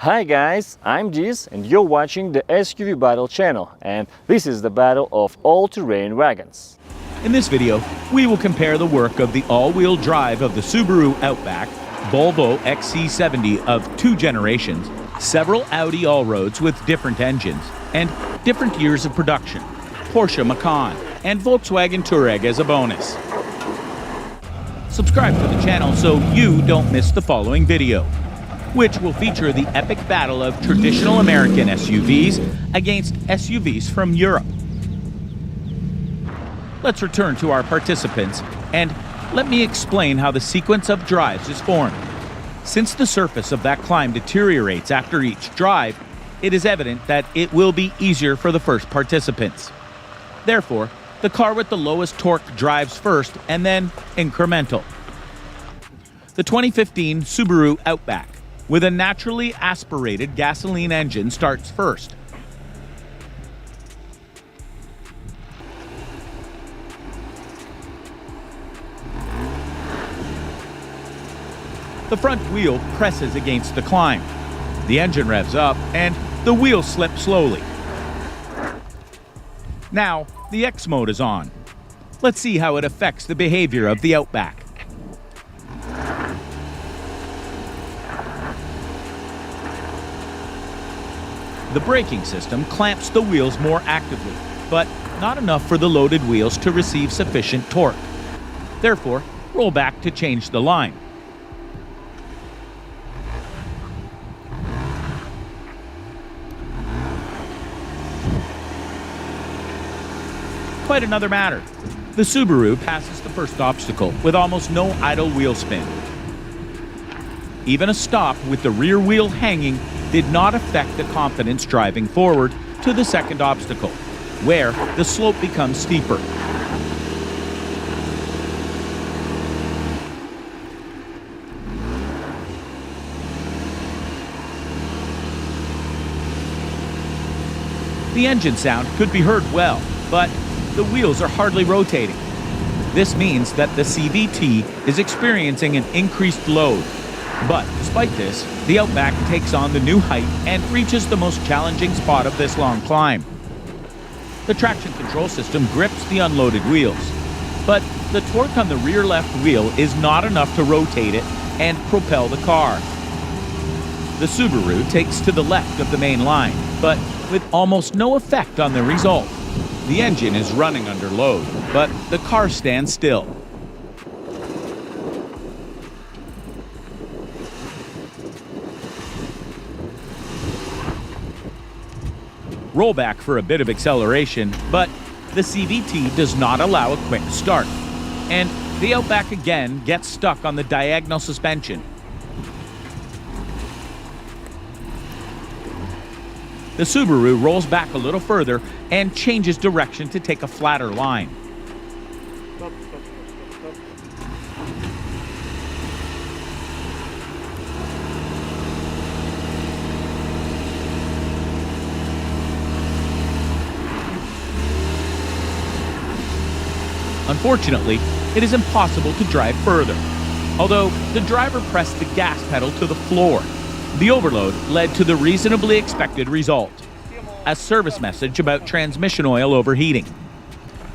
Hi guys, I'm Giz and you're watching the SUV Battle channel, and this is the battle of all-terrain wagons. In this video, we will compare the work of the all-wheel drive of the Subaru Outback, Volvo XC70 of 2 generations, several Audi Allroads with different engines, and different years of production, Porsche Macan, and Volkswagen Touareg as a bonus. Subscribe to the channel so you don't miss the following video, which will feature the epic battle of traditional American SUVs against SUVs from Europe. Let's return to our participants, and let me explain how the sequence of drives is formed. Since the surface of that climb deteriorates after each drive, it is evident that it will be easier for the first participants. Therefore, the car with the lowest torque drives first and then incremental. The 2015 Subaru Outback with a naturally aspirated gasoline engine starts first. The front wheel presses against the climb. The engine revs up and the wheels slip slowly. Now, the X mode is on. Let's see how it affects the behavior of the Outback. The braking system clamps the wheels more actively, but not enough for the loaded wheels to receive sufficient torque. Therefore, roll back to change the line. Quite another matter. The Subaru passes the first obstacle with almost no idle wheel spin. Even a stop with the rear wheel hanging did not affect the confidence driving forward to the second obstacle, where the slope becomes steeper. The engine sound could be heard well, but the wheels are hardly rotating. This means that the CVT is experiencing an increased load. But despite this, the Outback takes on the new height and reaches the most challenging spot of this long climb. The traction control system grips the unloaded wheels, but the torque on the rear left wheel is not enough to rotate it and propel the car. The Subaru takes to the left of the main line, but with almost no effect on the result. The engine is running under load, but the car stands still. Roll back for a bit of acceleration, but the CVT does not allow a quick start, and the Outback again gets stuck on the diagonal suspension. The Subaru rolls back a little further and changes direction to take a flatter line. Unfortunately, it is impossible to drive further. Although the driver pressed the gas pedal to the floor, the overload led to the reasonably expected result: a service message about transmission oil overheating.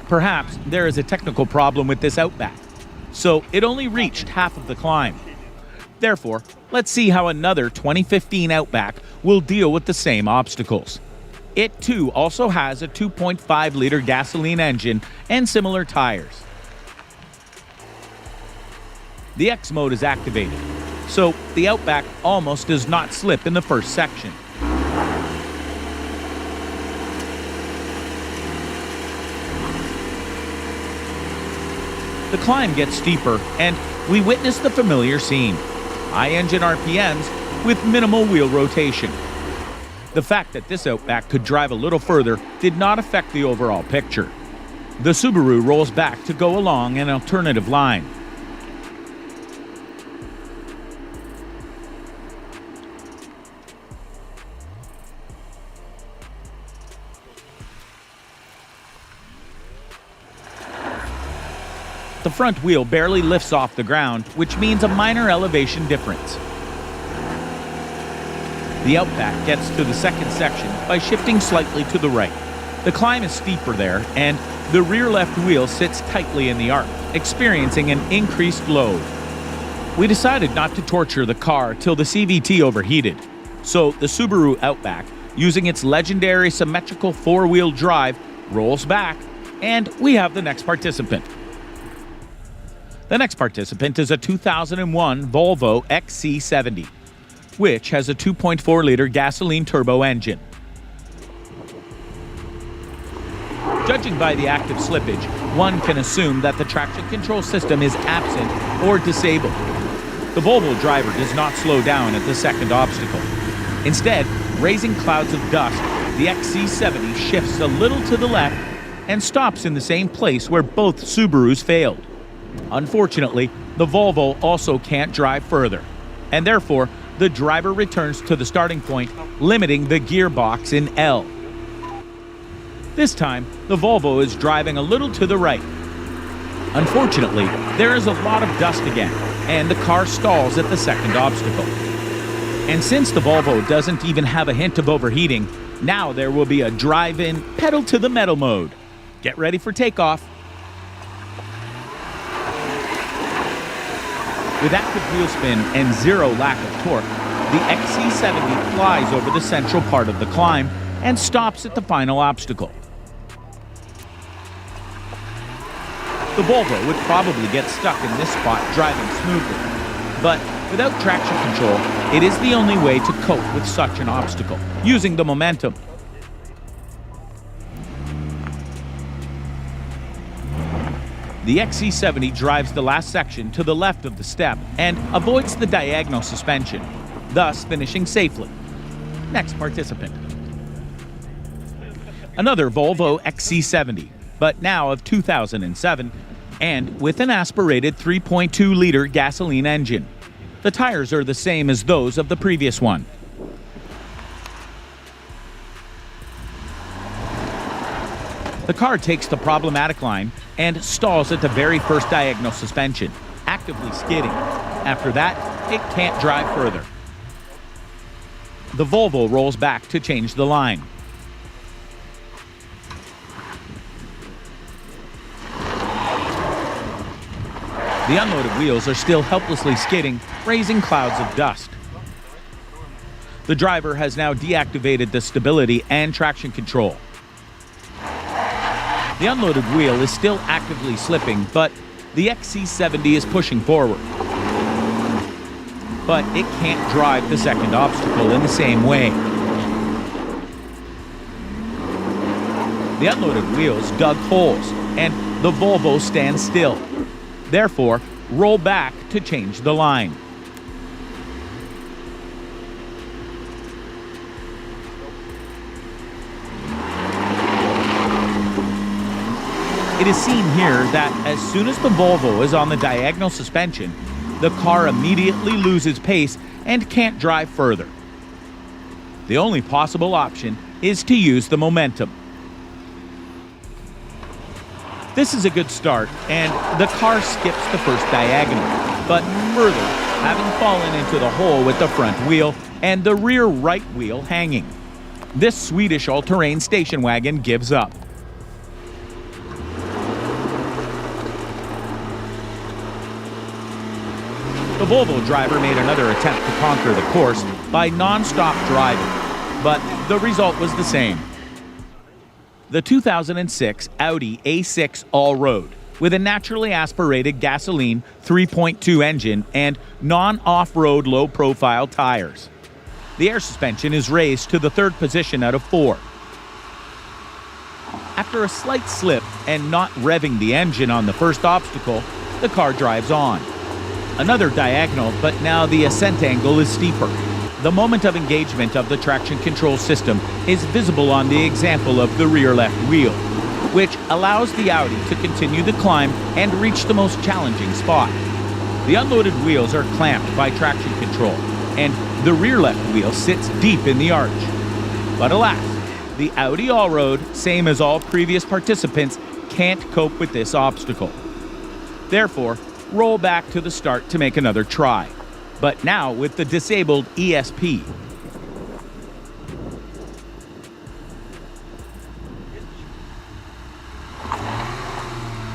Perhaps there is a technical problem with this Outback, so it only reached half of the climb. Therefore, let's see how another 2015 Outback will deal with the same obstacles. It too also has a 2.5-liter gasoline engine and similar tires. The X mode is activated, so the Outback almost does not slip in the first section. The climb gets steeper, and we witness the familiar scene: high engine RPMs with minimal wheel rotation. The fact that this Outback could drive a little further did not affect the overall picture. The Subaru rolls back to go along an alternative line. The front wheel barely lifts off the ground, which means a minor elevation difference. The Outback gets to the second section by shifting slightly to the right. The climb is steeper there, and the rear left wheel sits tightly in the arc, experiencing an increased load. We decided not to torture the car till the CVT overheated, so the Subaru Outback, using its legendary symmetrical four-wheel drive, rolls back, and we have the next participant. The next participant is a 2001 Volvo XC70, which has a 2.4-liter gasoline turbo engine. Judging by the active slippage, one can assume that the traction control system is absent or disabled. The Volvo driver does not slow down at the second obstacle. Instead, raising clouds of dust, the XC70 shifts a little to the left and stops in the same place where both Subarus failed. Unfortunately, the Volvo also can't drive further, and therefore, the driver returns to the starting point, limiting the gearbox in L. This time, the Volvo is driving a little to the right. Unfortunately, there is a lot of dust again, and the car stalls at the second obstacle. And since the Volvo doesn't even have a hint of overheating, now there will be a drive-in, pedal-to-the-metal mode. Get ready for takeoff. With active wheel spin and zero lack of torque, the XC70 flies over the central part of the climb and stops at the final obstacle. The Volvo would probably get stuck in this spot driving smoothly, but without traction control, it is the only way to cope with such an obstacle, using the momentum. The XC70 drives the last section to the left of the step and avoids the diagonal suspension, thus finishing safely. Next participant. Another Volvo XC70, but now of 2007, and with an aspirated 3.2-liter gasoline engine. The tires are the same as those of the previous one. The car takes the problematic line and stalls at the very first diagonal suspension, actively skidding. After that, it can't drive further. The Volvo rolls back to change the line. The unloaded wheels are still helplessly skidding, raising clouds of dust. The driver has now deactivated the stability and traction control. The unloaded wheel is still actively slipping, but the XC70 is pushing forward. But it can't drive the second obstacle in the same way. The unloaded wheels dug holes, and the Volvo stands still. Therefore, roll back to change the line. It is seen here that as soon as the Volvo is on the diagonal suspension, the car immediately loses pace and can't drive further. The only possible option is to use the momentum. This is a good start, and the car skips the first diagonal, but further, having fallen into the hole with the front wheel and the rear right wheel hanging. This Swedish all-terrain station wagon gives up. The Volvo driver made another attempt to conquer the course by non-stop driving, but the result was the same. The 2006 Audi A6 Allroad, with a naturally aspirated gasoline 3.2 engine and non-off-road low-profile tires. The air suspension is raised to the third position out of 4. After a slight slip and not revving the engine on the first obstacle, the car drives on. Another diagonal, but now the ascent angle is steeper. The moment of engagement of the traction control system is visible on the example of the rear left wheel, which allows the Audi to continue the climb and reach the most challenging spot. The unloaded wheels are clamped by traction control, and the rear left wheel sits deep in the arch. But alas, the Audi Allroad, same as all previous participants, can't cope with this obstacle. Therefore, roll back to the start to make another try, but now with the disabled ESP.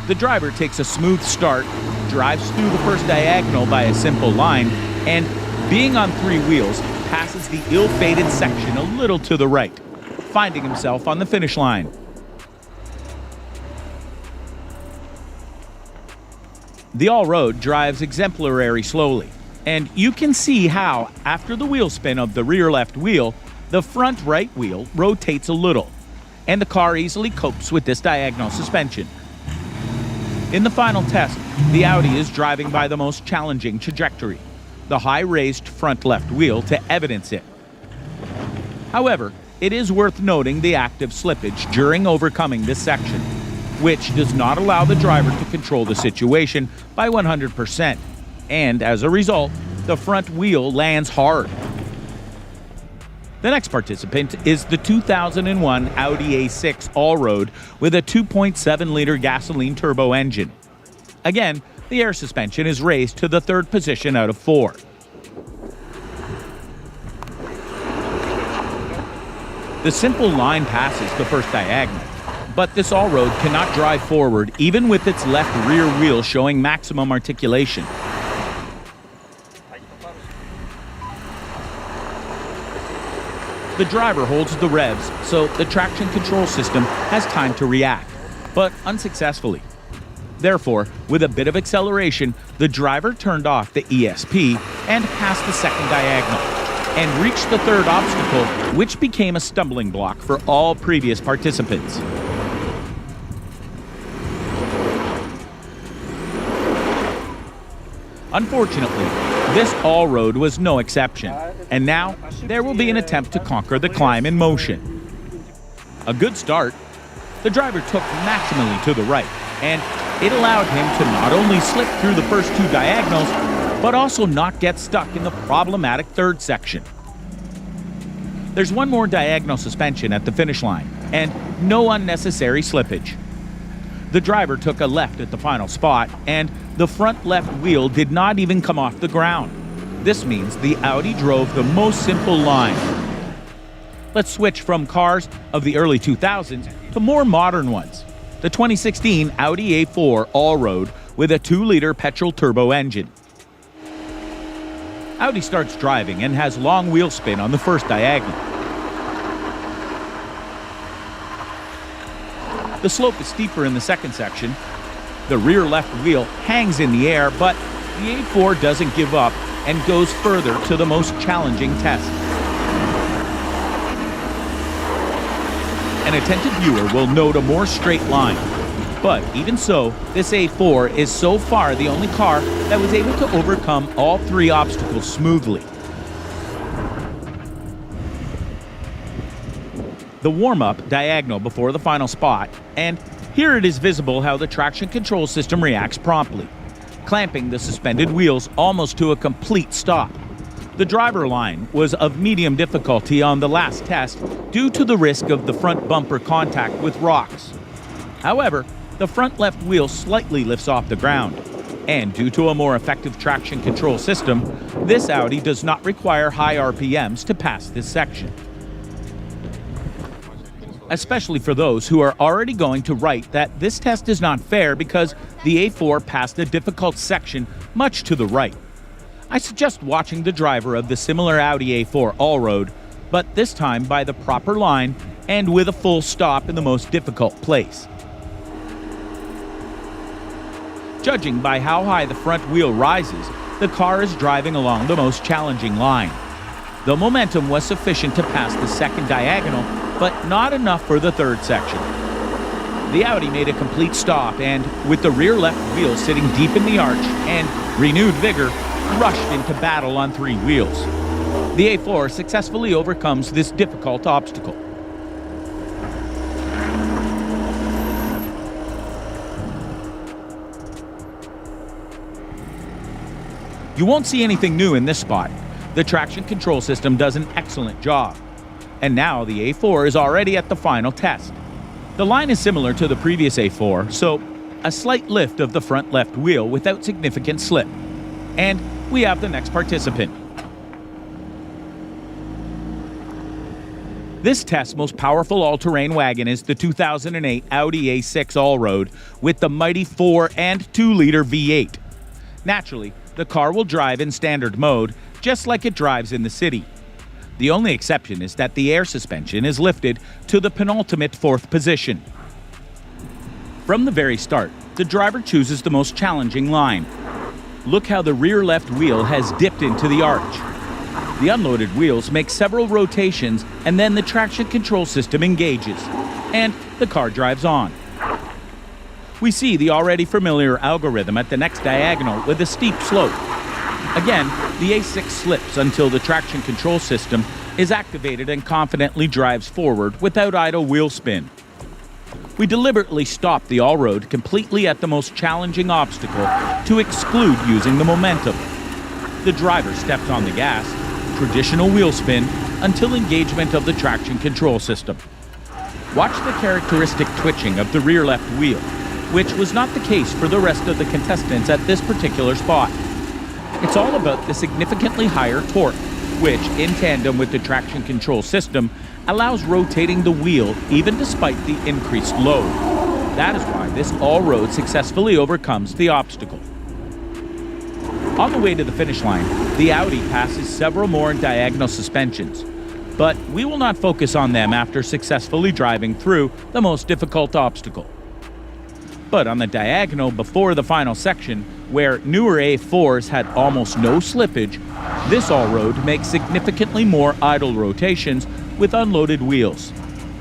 The driver takes a smooth start, drives through the first diagonal by a simple line, and, being on three wheels, passes the ill-fated section a little to the right, finding himself on the finish line. The Allroad drives exemplary slowly, and you can see how, after the wheel spin of the rear left wheel, the front right wheel rotates a little, and the car easily copes with this diagonal suspension. In the final test, the Audi is driving by the most challenging trajectory, the high raised front left wheel to evidence it. However, it is worth noting the active slippage during overcoming this section, which does not allow the driver to control the situation by 100%, and as a result, the front wheel lands hard. The next participant is the 2001 Audi A6 Allroad with a 2.7-liter gasoline turbo engine. Again, the air suspension is raised to the third position out of 4. The simple line passes the first diagonal, but this Allroad cannot drive forward even with its left rear wheel showing maximum articulation. The driver holds the revs, so the traction control system has time to react, but unsuccessfully. Therefore, with a bit of acceleration, the driver turned off the ESP and passed the second diagonal, and reached the third obstacle, which became a stumbling block for all previous participants. Unfortunately, this Allroad was no exception, and now there will be an attempt to conquer the climb in motion. A good start. The driver took maximally to the right, and it allowed him to not only slip through the first two diagonals, but also not get stuck in the problematic third section. There's one more diagonal suspension at the finish line, and no unnecessary slippage. The driver took a left at the final spot, and the front left wheel did not even come off the ground. This means the Audi drove the most simple line. Let's switch from cars of the early 2000s to more modern ones. The 2016 Audi A4 Allroad with a 2-liter petrol turbo engine. Audi starts driving and has long wheel spin on the first diagonal. The slope is steeper in the second section. The rear left wheel hangs in the air, but the A4 doesn't give up and goes further to the most challenging test. An attentive viewer will note a more straight line. But even so, this A4 is so far the only car that was able to overcome all three obstacles smoothly. The warm-up diagonal before the final spot, and here it is visible how the traction control system reacts promptly, clamping the suspended wheels almost to a complete stop. The driver line was of medium difficulty on the last test due to the risk of the front bumper contact with rocks. However, the front left wheel slightly lifts off the ground, and due to a more effective traction control system, this Audi does not require high RPMs to pass this section. Especially for those who are already going to write that this test is not fair because the A4 passed a difficult section much to the right. I suggest watching the driver of the similar Audi A4 Allroad, but this time by the proper line and with a full stop in the most difficult place. Judging by how high the front wheel rises, the car is driving along the most challenging line. The momentum was sufficient to pass the second diagonal, but not enough for the third section. The Audi made a complete stop and, with the rear left wheel sitting deep in the arch and renewed vigor, rushed into battle on three wheels. The A4 successfully overcomes this difficult obstacle. You won't see anything new in this spot. The traction control system does an excellent job. And now the A4 is already at the final test. The line is similar to the previous A4, so a slight lift of the front left wheel without significant slip. And we have the next participant. This test's most powerful all-terrain wagon is the 2008 Audi A6 Allroad with the mighty 4 and 2-liter V8. Naturally, the car will drive in standard mode, just like it drives in the city. The only exception is that the air suspension is lifted to the penultimate 4th position. From the very start, the driver chooses the most challenging line. Look how the rear left wheel has dipped into the arch. The unloaded wheels make several rotations, and then the traction control system engages, and the car drives on. We see the already familiar algorithm at the next diagonal with a steep slope. Again, the A6 slips until the traction control system is activated and confidently drives forward without idle wheel spin. We deliberately stop the Allroad completely at the most challenging obstacle to exclude using the momentum. The driver steps on the gas, traditional wheel spin, until engagement of the traction control system. Watch the characteristic twitching of the rear left wheel, which was not the case for the rest of the contestants at this particular spot. It's all about the significantly higher torque, which, in tandem with the traction control system, allows rotating the wheel even despite the increased load. That is why this Allroad successfully overcomes the obstacle. On the way to the finish line, the Audi passes several more diagonal suspensions, but we will not focus on them after successfully driving through the most difficult obstacle. But on the diagonal before the final section, where newer A4s had almost no slippage, this Allroad makes significantly more idle rotations with unloaded wheels,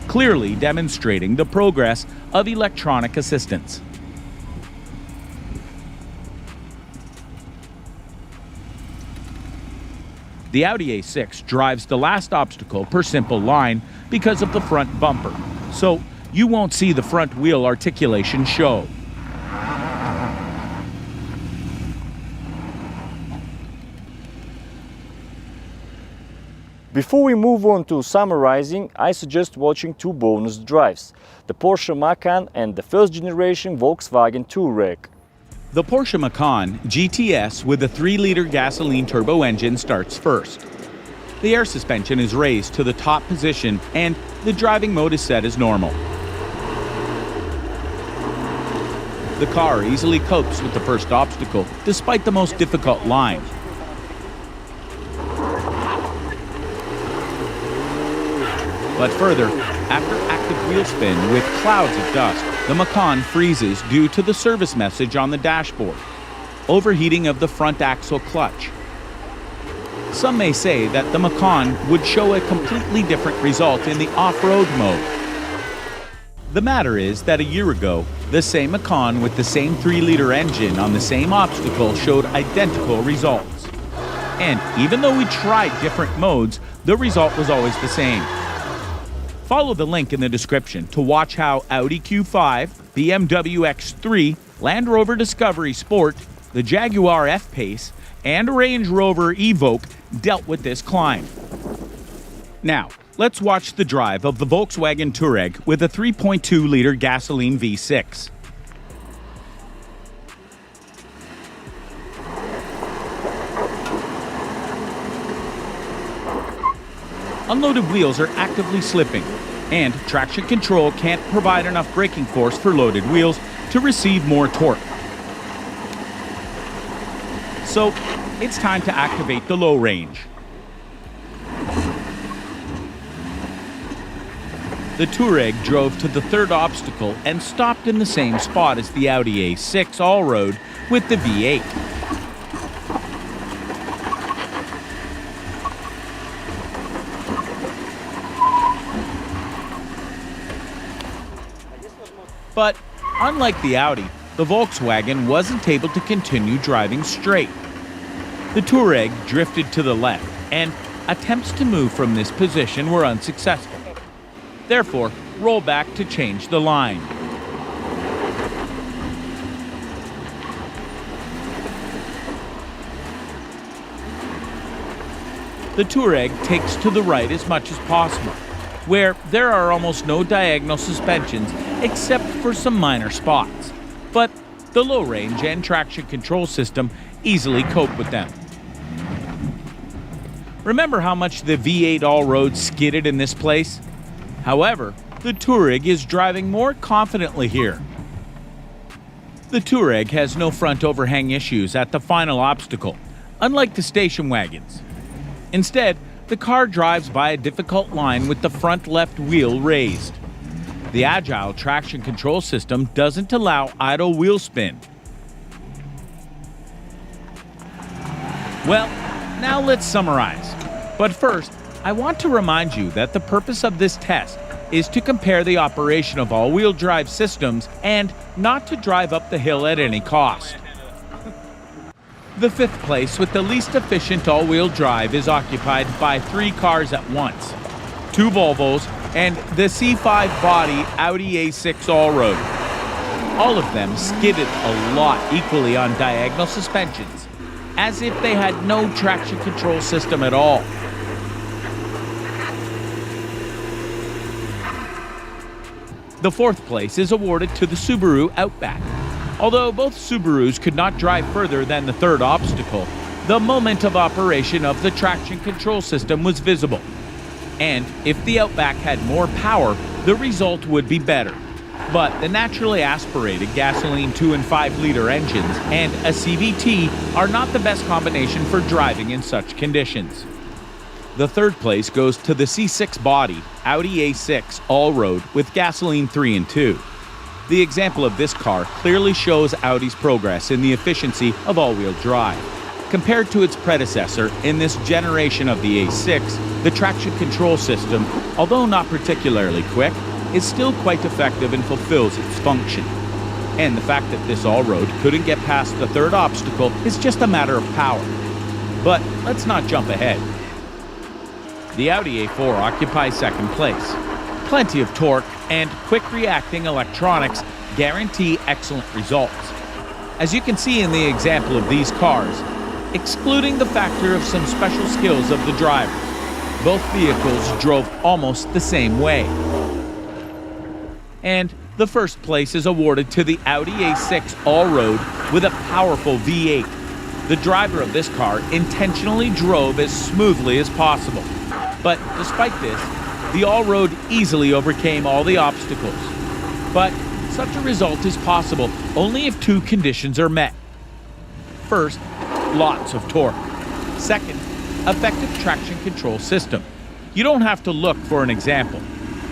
clearly demonstrating the progress of electronic assistance. The Audi A6 drives the last obstacle per simple line because of the front bumper, so you won't see the front wheel articulation show. Before we move on to summarizing, I suggest watching two bonus drives, the Porsche Macan and the first generation Volkswagen Touareg. The Porsche Macan GTS with a 3-liter gasoline turbo engine starts first. The air suspension is raised to the top position and the driving mode is set as normal. The car easily copes with the first obstacle, despite the most difficult line. But further, after active wheel spin with clouds of dust, the Macan freezes due to the service message on the dashboard, overheating of the front axle clutch. Some may say that the Macan would show a completely different result in the off-road mode. The matter is that a year ago, the same Macan with the same 3-liter engine on the same obstacle showed identical results. And even though we tried different modes, the result was always the same. Follow the link in the description to watch how Audi Q5, BMW X3, Land Rover Discovery Sport, the Jaguar F-Pace, and Range Rover Evoque dealt with this climb. Now, let's watch the drive of the Volkswagen Touareg with a 3.2-liter gasoline V6. Unloaded wheels are actively slipping, and traction control can't provide enough braking force for loaded wheels to receive more torque. So, it's time to activate the low range. The Touareg drove to the third obstacle and stopped in the same spot as the Audi A6 Allroad with the V8. But unlike the Audi, the Volkswagen wasn't able to continue driving straight. The Touareg drifted to the left, and attempts to move from this position were unsuccessful. Therefore, roll back to change the line. The Touareg takes to the right as much as possible, where there are almost no diagonal suspensions except for some minor spots. But the low range and traction control system easily cope with them. Remember how much the V8 Allroad skidded in this place? However, the Touareg is driving more confidently here. The Touareg has no front overhang issues at the final obstacle, unlike the station wagons. Instead, the car drives by a difficult line with the front left wheel raised. The agile traction control system doesn't allow idle wheel spin. Well, now let's summarize. But first, I want to remind you that the purpose of this test is to compare the operation of all-wheel drive systems and not to drive up the hill at any cost. The fifth place with the least efficient all-wheel drive is occupied by 3 cars at once, 2 Volvos and the C5 body Audi A6 Allroad. All of them skidded a lot equally on diagonal suspensions, as if they had no traction control system at all. The fourth place is awarded to the Subaru Outback. Although both Subarus could not drive further than the third obstacle, the moment of operation of the traction control system was visible. And if the Outback had more power, the result would be better. But the naturally aspirated gasoline 2 and 5 liter engines and a CVT are not the best combination for driving in such conditions. The third place goes to the C6 body Audi A6 Allroad with gasoline 3 and 2. The example of this car clearly shows Audi's progress in the efficiency of all-wheel drive. Compared to its predecessor in this generation of the A6, the traction control system, although not particularly quick, is still quite effective and fulfills its function. And the fact that this Allroad couldn't get past the third obstacle is just a matter of power. But let's not jump ahead. The Audi A4 occupies second place. Plenty of torque and quick-reacting electronics guarantee excellent results. As you can see in the example of these cars, excluding the factor of some special skills of the drivers, both vehicles drove almost the same way. And the first place is awarded to the Audi A6 Allroad with a powerful V8. The driver of this car intentionally drove as smoothly as possible. But despite this, the Allroad easily overcame all the obstacles. But such a result is possible only if 2 conditions are met. First, lots of torque. Second, effective traction control system. You don't have to look for an example.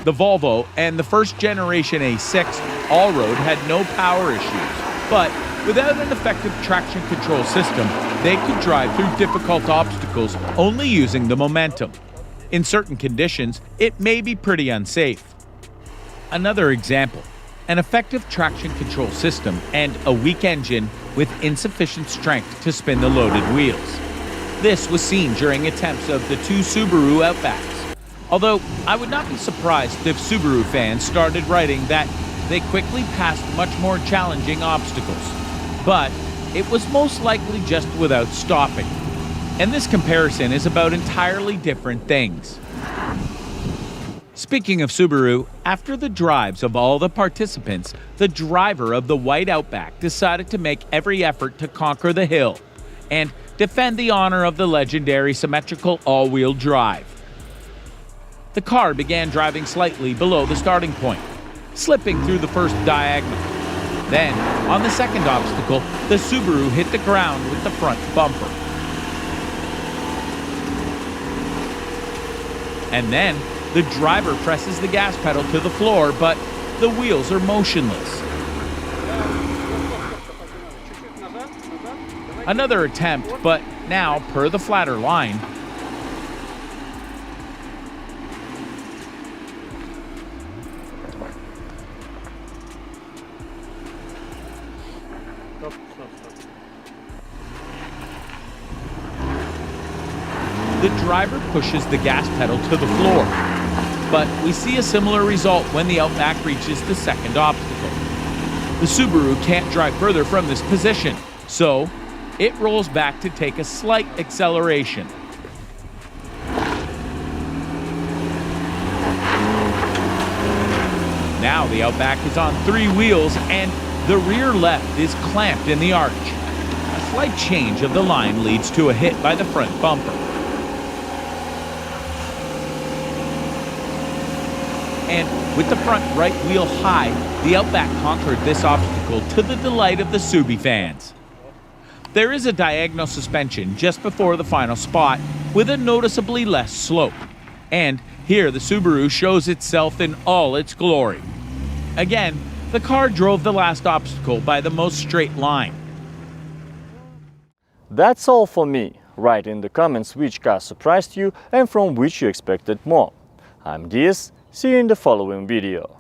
The Volvo and the first generation A6 Allroad had no power issues, but without an effective traction control system, they could drive through difficult obstacles only using the momentum. In certain conditions, it may be pretty unsafe. Another example, an effective traction control system and a weak engine with insufficient strength to spin the loaded wheels. This was seen during attempts of the 2 Subaru Outbacks. Although I would not be surprised if Subaru fans started writing that they quickly passed much more challenging obstacles. But it was most likely just without stopping. And this comparison is about entirely different things. Speaking of Subaru, after the drives of all the participants, the driver of the white Outback decided to make every effort to conquer the hill and defend the honor of the legendary symmetrical all-wheel drive. The car began driving slightly below the starting point, slipping through the first diagonal. Then, on the second obstacle, the Subaru hit the ground with the front bumper. And then, the driver presses the gas pedal to the floor, but the wheels are motionless. Another attempt, but now, per the flatter line, the driver pushes the gas pedal to the floor. But we see a similar result when the Outback reaches the second obstacle. The Subaru can't drive further from this position, so it rolls back to take a slight acceleration. Now the Outback is on 3 wheels and the rear left is clamped in the arch. A slight change of the line leads to a hit by the front bumper. And with the front right wheel high, the Outback conquered this obstacle to the delight of the Subi fans. There is a diagonal suspension just before the final spot with a noticeably less slope. And here the Subaru shows itself in all its glory. Again, the car drove the last obstacle by the most straight line. That's all for me. Write in the comments which car surprised you and from which you expected more. I'm Diaz. See you in the following video.